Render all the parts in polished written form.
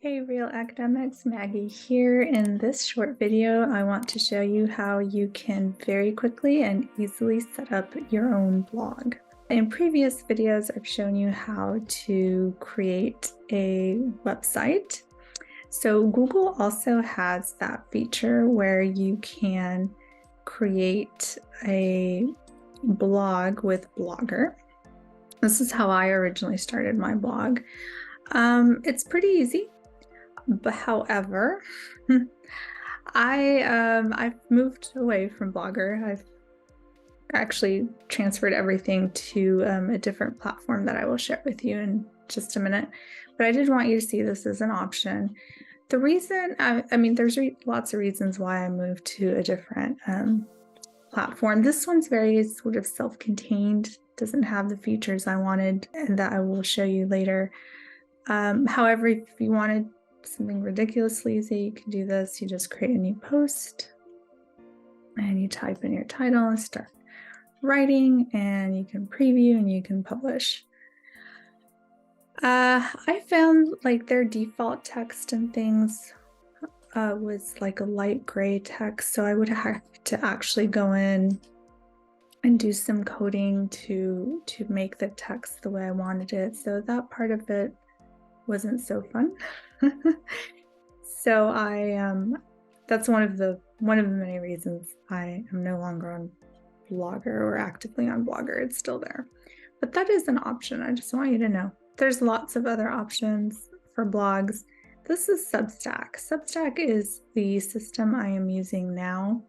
Hey, Real Academics, Maggie here. In this short video, I want to show you how you can very quickly and easily set up your own blog. In previous videos, I've shown you how to create a website. So Google also has that feature where you can create a blog with Blogger. This is how I originally started my blog. It's pretty easy. But however, I've moved away from Blogger. I've actually transferred everything to a different platform that I will share with you in just a minute. But I did want you to see this as an option. The reason, there's lots of reasons why I moved to a different platform. This one's very sort of self-contained, doesn't have the features I wanted and that I will show you later. However, if you wanted something ridiculously easy, you can do this. You just create a new post and you type in your title and start writing, and you can preview and you can publish. I found like their default text and things was like a light gray text, so I would have to actually go in and do some coding to make the text the way I wanted it. So that part of it wasn't so fun. So that's one of the many reasons I am no longer on Blogger or actively on Blogger. It's still there, but that is an option. I just want you to know there's lots of other options for blogs. This is Substack. Substack is the system I am using now.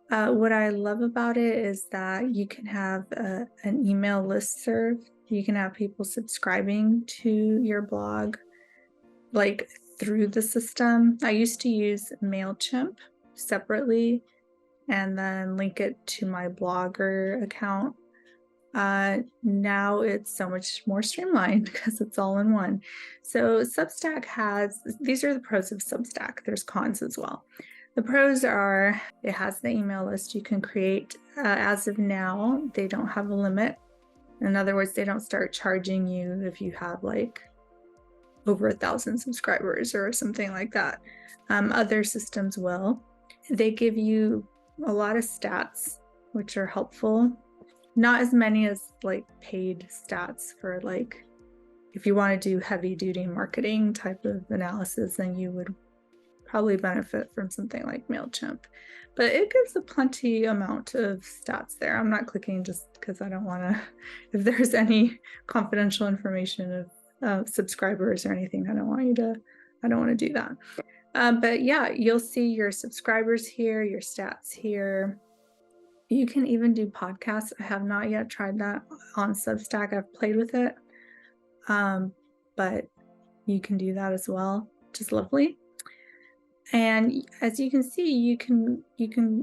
What I love about it is that you can have an email listserv. You can have people subscribing to your blog like through the system. I used to use MailChimp separately and then link it to my Blogger account. Now it's so much more streamlined because it's all in one. So Substack these are the pros of Substack. There's cons as well. The pros are it has the email list you can create. As of now, they don't have a limit. In other words, they don't start charging you if you have like over 1,000 subscribers or something like that. Other systems will. They give you a lot of stats, which are helpful. Not as many as like paid stats for like, if you want to do heavy duty marketing type of analysis, then you would probably benefit from something like MailChimp. But it gives a plenty amount of stats there. I'm not clicking just because I don't want to, if there's any confidential information of subscribers or anything, I don't want to do that. But yeah, you'll see your subscribers here, your stats here. You can even do podcasts. I have not yet tried that on Substack. I've played with it, but you can do that as well, which is lovely. And as you can see, you can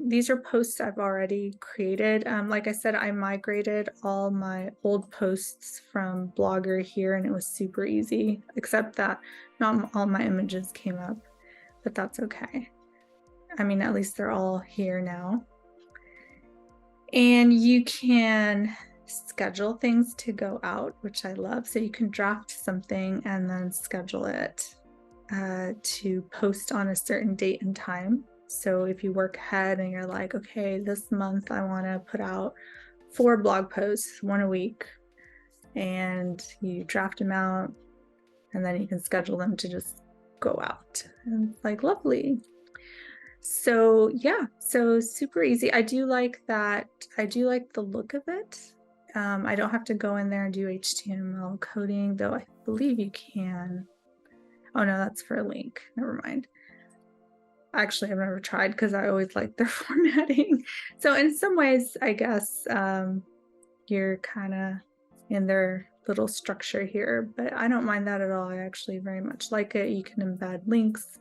these are posts I've already created. Like I said, I migrated all my old posts from Blogger here, and it was super easy, except that not all my images came up, but that's okay. I mean, at least they're all here now. And you can schedule things to go out, which I love. So you can draft something and then schedule it to post on a certain date and time. So if you work ahead and you're like, okay, this month I want to put out 4 blog posts, 1 a week, and you draft them out, and then you can schedule them to just go out. And it's like lovely. So yeah, so super easy. I do like that. I do like the look of it. I don't have to go in there and do HTML coding, though I believe you can. Oh no, that's for a link. Never mind. Actually, I've never tried because I always like their formatting. So in some ways, I guess you're kind of in their little structure here, but I don't mind that at all. I actually very much like it. You can embed links,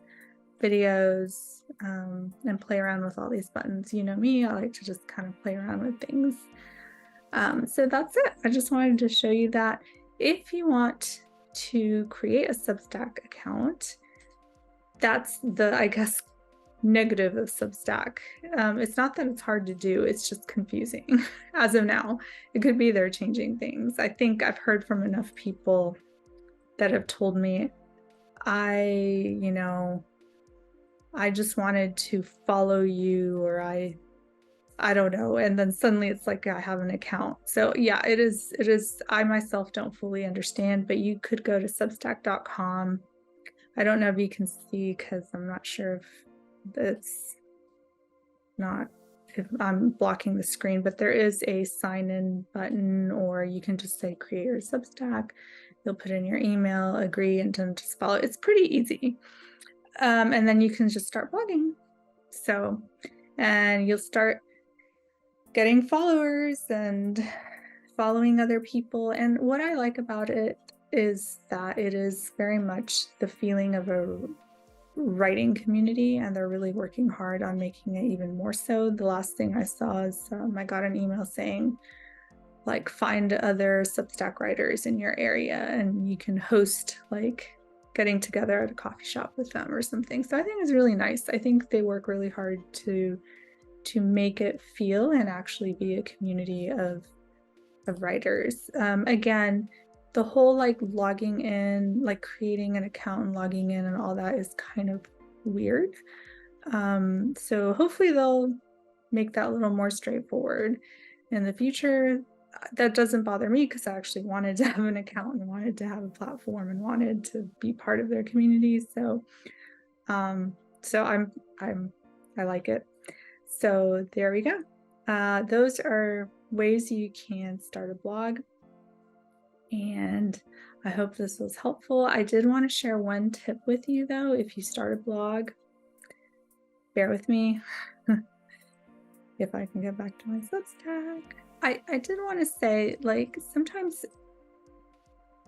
videos, and play around with all these buttons. You know me, I like to just kind of play around with things. So that's it. I just wanted to show you that. If you want to create a Substack account, that's the, I guess, negative of Substack. It's not that it's hard to do, it's just confusing as of now. It could be they're changing things. I think I've heard from enough people that have told me I, I just wanted to follow you, or I don't know. And then suddenly it's like I have an account. So yeah, it is I myself don't fully understand, but you could go to substack.com. I don't know if you can see because I'm not sure if it's not if I'm blocking the screen, but there is a sign in button, or you can just say create your Substack. You'll put in your email, agree, and then just follow. It's pretty easy. And then you can just start blogging. So, and you'll start getting followers and following other people. And what I like about it is that it is very much the feeling of a writing community, and they're really working hard on making it even more so. The last thing I saw is I got an email saying, like, find other Substack writers in your area and you can host like getting together at a coffee shop with them or something. So I think it's really nice. I think they work really hard to make it feel and actually be a community of writers. Again, the whole like logging in, like creating an account and logging in and all that is kind of weird. So hopefully they'll make that a little more straightforward in the future. That doesn't bother me because I actually wanted to have an account and wanted to have a platform and wanted to be part of their community. So, so I like it. So there we go. Those are ways you can start a blog. And I hope this was helpful. I did want to share one tip with you though. If you start a blog, bear with me. If I can get back to my Substack. I did want to say, like, sometimes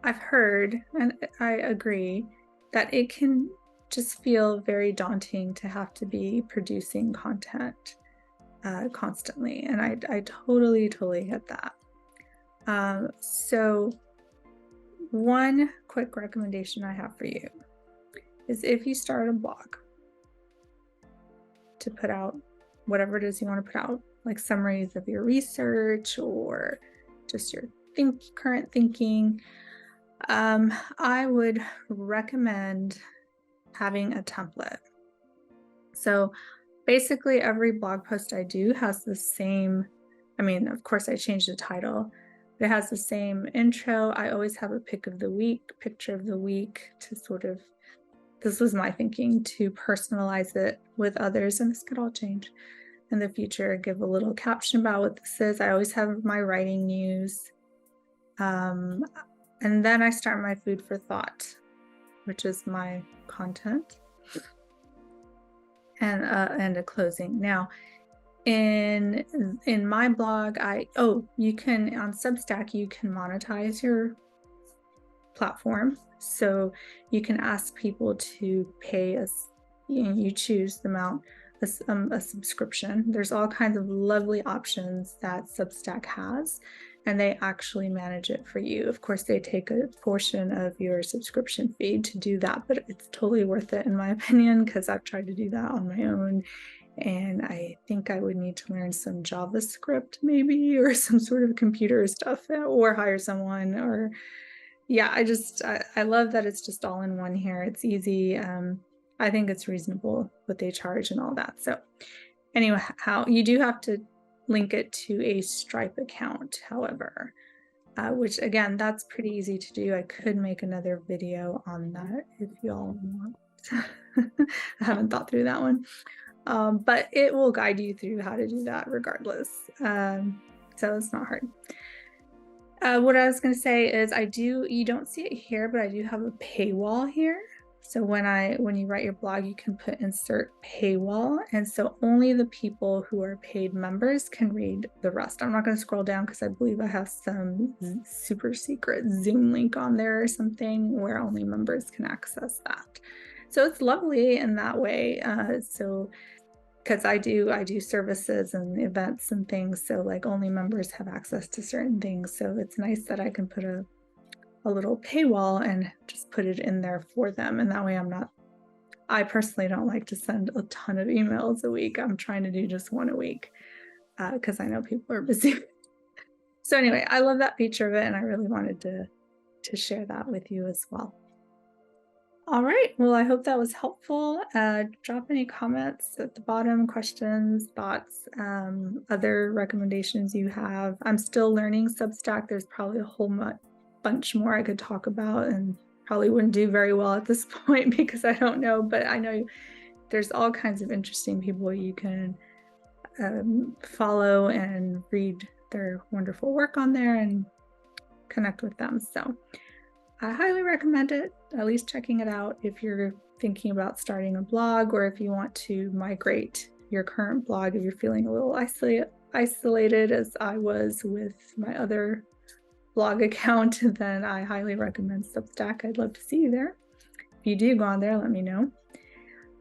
I've heard, and I agree, that it can just feel very daunting to have to be producing content constantly. And I totally get that. So one quick recommendation I have for you is if you start a blog to put out whatever it is you want to put out, like summaries of your research or just your current thinking, I would recommend having a template. So basically every blog post I do has the same, I mean, of course I changed the title, but it has the same intro. I always have a pick of the week, picture of the week, to sort of, this was my thinking, to personalize it with others, and this could all change in the future. Give a little caption about what this is. I always have my writing news. And then I start my food for thought, which is my content, and a closing. Now, in my blog, you can, on Substack, you can monetize your platform. So you can ask people to pay us, you choose the amount, a subscription. There's all kinds of lovely options that Substack has, and they actually manage it for you. Of course, they take a portion of your subscription fee to do that, but it's totally worth it in my opinion, because I've tried to do that on my own. And I think I would need to learn some JavaScript maybe, or some sort of computer stuff, or hire someone, or yeah, I love that it's just all in one here. It's easy. I think it's reasonable what they charge and all that. So anyway, how you do have to link it to a Stripe account, however, which again, that's pretty easy to do. I could make another video on that if y'all want. I haven't thought through that one. But it will guide you through how to do that regardless. So it's not hard. What I was going to say is you don't see it here, but I do have a paywall here. So when you write your blog, you can put insert paywall. And so only the people who are paid members can read the rest. I'm not going to scroll down because I believe I have some super secret Zoom link on there or something where only members can access that. So it's lovely in that way. So because I do services and events and things, so like only members have access to certain things. So it's nice that I can put a little paywall and just put it in there for them, and that way I personally don't like to send a ton of emails a week. I'm trying to do just one a week because I know people are busy. So anyway, I love that feature of it, and I really wanted to share that with you as well. All right. Well, I hope that was helpful. Drop any comments at the bottom, questions, thoughts, other recommendations you have. I'm still learning Substack. There's probably a whole bunch more I could talk about, and probably wouldn't do very well at this point because I don't know, but I know there's all kinds of interesting people you can follow and read their wonderful work on there and connect with them. So I highly recommend it, at least checking it out if you're thinking about starting a blog, or if you want to migrate your current blog, if you're feeling a little isolated as I was with my other blog account, then I highly recommend Substack. I'd love to see you there. If you do go on there, let me know.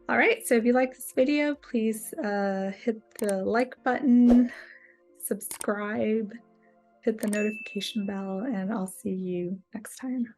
All right, so if you like this video, please hit the like button, subscribe, hit the notification bell, and I'll see you next time.